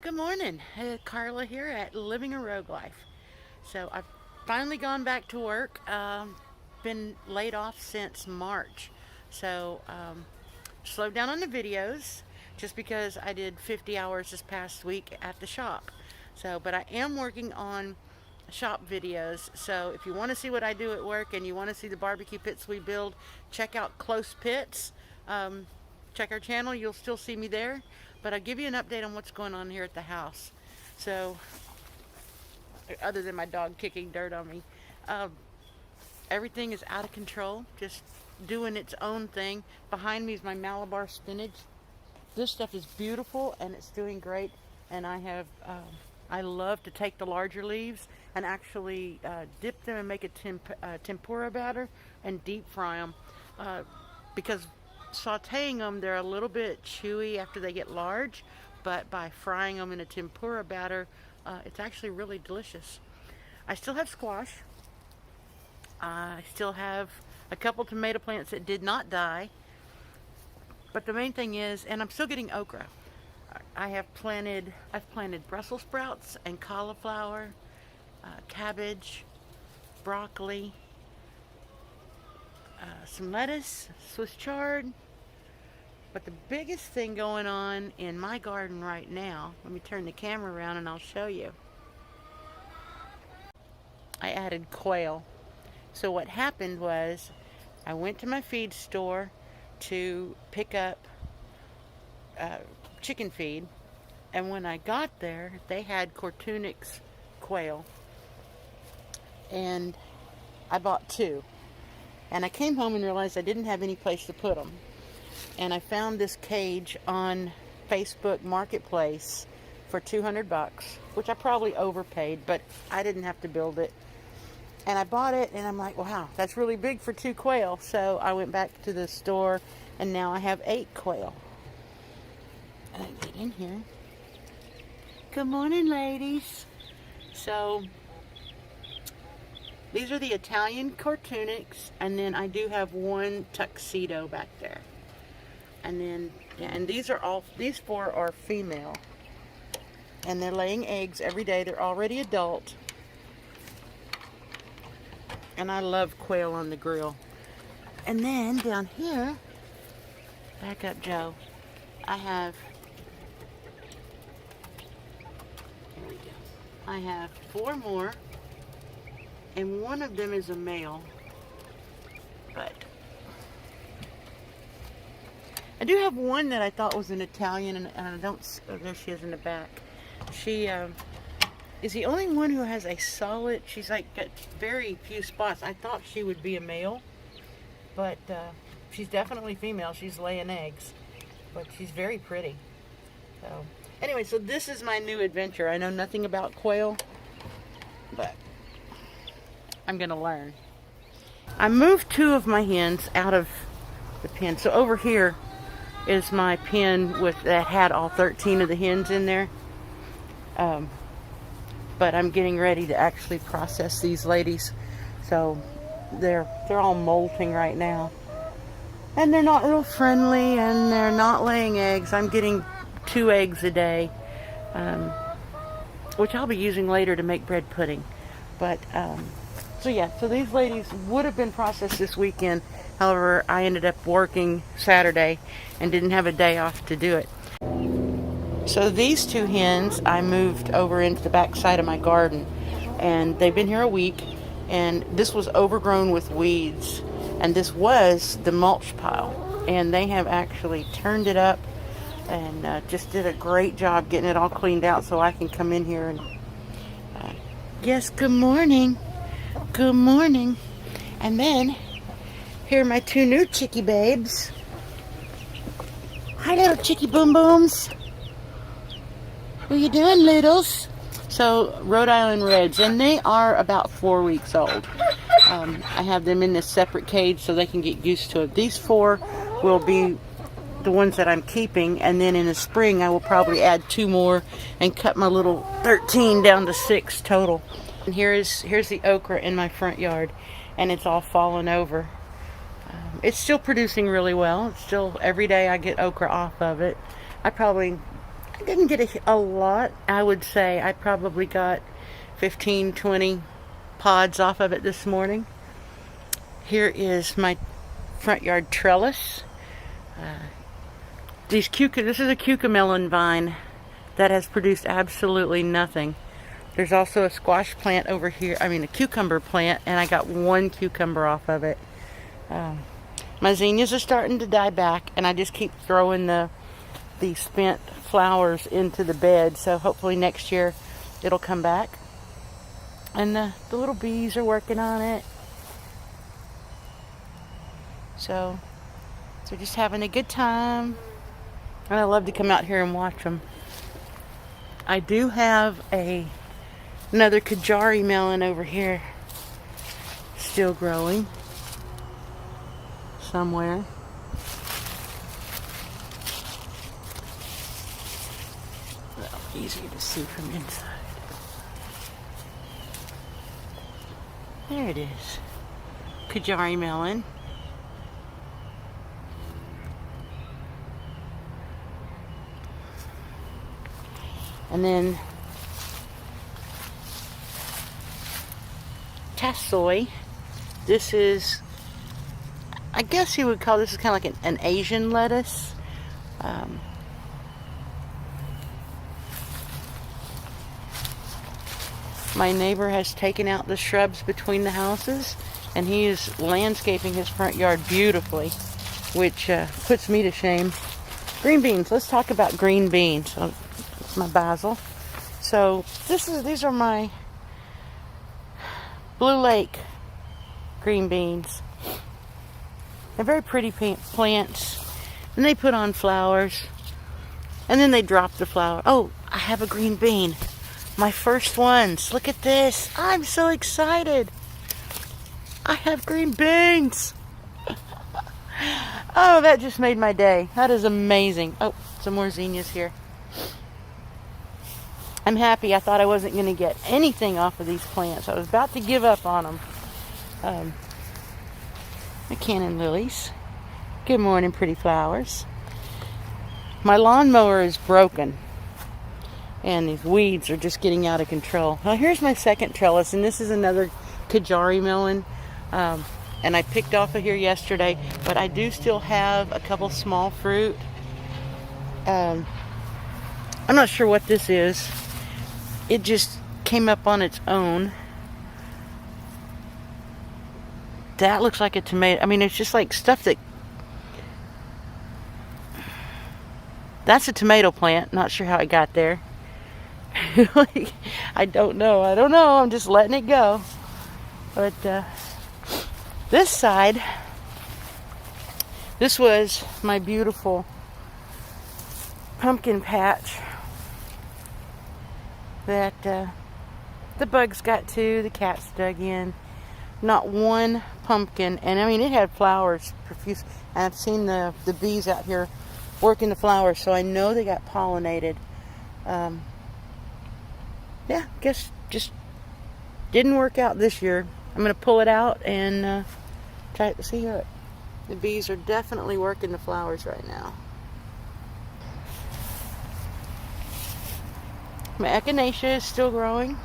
Good morning, Carla here at Living a Rogue Life. So I've finally gone back to work. Been laid off since March, so slowed down on the videos just because I did 50 hours this past week at the shop. But I am working on shop videos. So if you want to see what I do at work and you want to see the barbecue pits we build, check out Close Pits. Um, Check our channel, you'll still see me there, but I'll give you an update on what's going on here at the house. So other than my dog kicking dirt on me, um, everything is out of control, just doing its own thing. Behind me is my Malabar spinach. This stuff is beautiful and it's doing great, and I love to take the larger leaves and actually dip them and make a tempura batter and deep fry them, because sauteing them, they're a little bit chewy after they get large, but by frying them in a tempura batter, it's actually really delicious. I still have squash. I still have a couple tomato plants that did not die, but the main thing is, and I'm still getting okra. I've planted Brussels sprouts and cauliflower, cabbage, broccoli, some lettuce, Swiss chard. But the biggest thing going on in my garden right now, let me turn the camera around and I'll show you. I added quail. So what happened was I went to my feed store to pick up chicken feed, and when I got there they had Coturnix quail, and I bought two. And I came home and realized I didn't have any place to put them. And I found this cage on Facebook Marketplace for 200 bucks, which I probably overpaid, but I didn't have to build it. And I bought it, and I'm like, wow, that's really big for two quail. So I went back to the store, and now I have 8 quail. And I get in here. Good morning, ladies. So these are the Italian Coturnix, and then I do have one tuxedo back there. And then, yeah, and these 4 are female. And they're laying eggs every day. They're already adult. And I love quail on the grill. And then down here, back up, Joe, here we go. I have 4 more. And one of them is a male, but I do have one that I thought was an Italian, and I don't, oh, there she is in the back. She is the only one who has a solid, she's like got very few spots. I thought she would be a male, but she's definitely female. She's laying eggs, but she's very pretty. So anyway, so this is my new adventure. I know nothing about quail, but I'm going to learn. I moved 2 of my hens out of the pen. So over here is my pen that had all 13 of the hens in there. But I'm getting ready to actually process these ladies. So they're all molting right now. And they're not real friendly, and they're not laying eggs. I'm getting 2 eggs a day, which I'll be using later to make bread pudding. But so yeah, so these ladies would have been processed this weekend. However, I ended up working Saturday and didn't have a day off to do it. So these 2 hens I moved over into the back side of my garden, and they've been here a week, and this was overgrown with weeds, and this was the mulch pile, and they have actually turned it up and just did a great job getting it all cleaned out so I can come in here and yes, good morning. Good morning. And then here are my 2 new chickie babes. Hi, little chickie boom booms. What you doing, littles? So Rhode Island Reds, and they are about 4 weeks old. I have them in this separate cage so they can get used to it. These 4 will be the ones that I'm keeping, and then in the spring I will probably add 2 more and cut my little 13 down to 6 total. And here's the okra in my front yard, and it's all fallen over. It's still producing really well. It's still, every day I get okra off of it. I probably I didn't get a lot. I would say I probably got 15, 20 pods off of it this morning. Here is my front yard trellis. This is a cucamelon vine that has produced absolutely nothing. There's also a squash plant over here, a cucumber plant, and I got one cucumber off of it. My zinnias are starting to die back, and I just keep throwing the spent flowers into the bed, so hopefully next year it'll come back. And the little bees are working on it. So just having a good time. And I love to come out here and watch them. I do have another Kajari melon over here, still growing somewhere. Well, easier to see from inside. There it is, Kajari melon. And then tassoy. This is, I guess you would call this kind of like an Asian lettuce. My neighbor has taken out the shrubs between the houses, and he is landscaping his front yard beautifully, which puts me to shame. Green beans. Let's talk about green beans. It's my basil. So these are my Blue Lake green beans. They're very pretty plants, and they put on flowers, and then they drop the flower. Oh, I have a green bean. My first ones. Look at this. I'm so excited. I have green beans. Oh, that just made my day. That is amazing. Oh, some more zinnias here. I'm happy. I thought I wasn't going to get anything off of these plants. I was about to give up on them. The cannon lilies. Good morning, pretty flowers. My lawnmower is broken, and these weeds are just getting out of control. Well, here's my second trellis, and this is another Kajari melon. And I picked off of here yesterday, but I do still have a couple small fruit. I'm not sure what this is. It just came up on its own. That looks like a tomato. It's just like stuff that... That's a tomato plant. Not sure how it got there. I don't know. I'm just letting it go. But this side, this was my beautiful pumpkin patch that the bugs got to, the cats dug in. Not one pumpkin, and it had flowers profuse. And I've seen the bees out here working the flowers, so I know they got pollinated. Yeah, guess just didn't work out this year. I'm going to pull it out and try to see here. The bees are definitely working the flowers right now. My echinacea is still growing.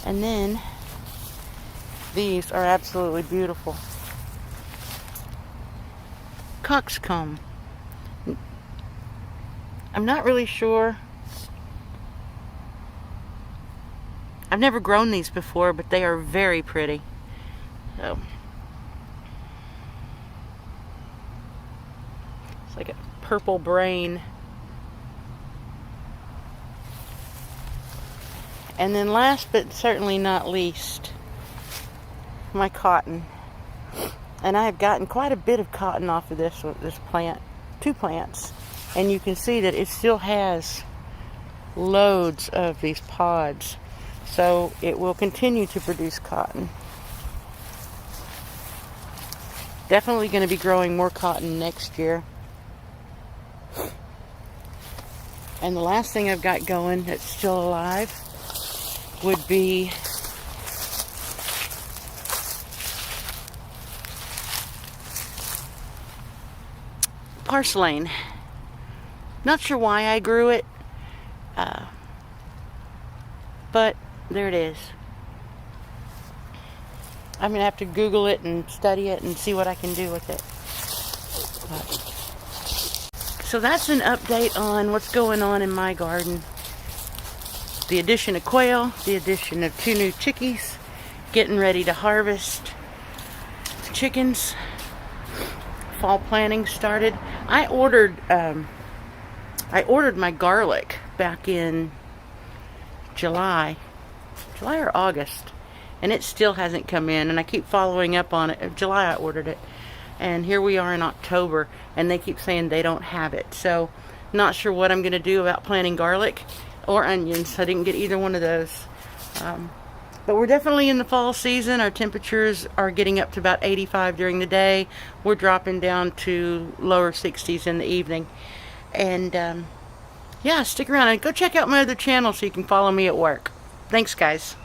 And then these are absolutely beautiful. Coxcomb. I'm not really sure. I've never grown these before, but they are very pretty. So it's like a purple brain. And then last but certainly not least, my cotton. And I have gotten quite a bit of cotton off of this plant, 2 plants. And you can see that it still has loads of these pods. So it will continue to produce cotton. Definitely going to be growing more cotton next year. And the last thing I've got going that's still alive would be parslane. Not sure why I grew it, but there it is. I'm gonna have to Google it and study it and see what I can do with it. So that's an update on what's going on in my garden. The addition of quail, the addition of 2 new chickies, getting ready to harvest chickens. Fall planning started. I ordered my garlic back in July or August, and it still hasn't come in, and I keep following up on it. July I ordered it, and here we are in October, and they keep saying they don't have it. So not sure what I'm gonna do about planting garlic or onions. I didn't get either one of those. But we're definitely in the fall season. Our temperatures are getting up to about 85 during the day. We're dropping down to lower 60s in the evening. And yeah, stick around and go check out my other channel so you can follow me at work. Thanks, guys.